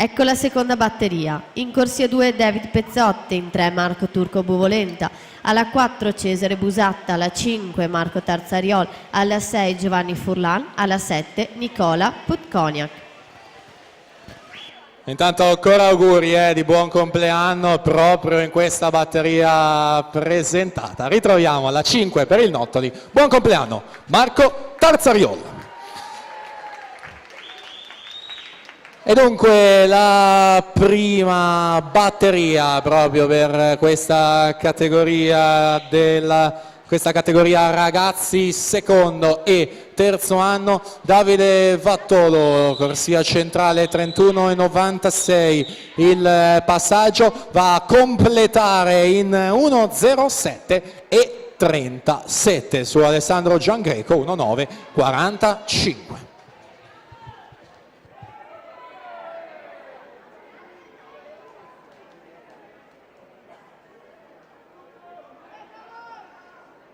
Ecco la seconda batteria. In corsia 2 David Pezzotti, in 3 Marco Turco Buvolenta, alla 4 Cesare Busatta, alla 5 Marco Tarzariol, alla 6 Giovanni Furlan, alla 7 Nicola Putkoniak. Intanto ancora auguri di buon compleanno proprio in questa batteria presentata. Ritroviamo alla 5 per il Nottoli. Buon compleanno Marco Tarzariol. E dunque la prima batteria proprio per questa categoria ragazzi secondo e terzo anno. Davide Vattolo, corsia centrale 31,96, il passaggio va a completare in 1,07 e 37 su Alessandro Giangreco 1,9,45.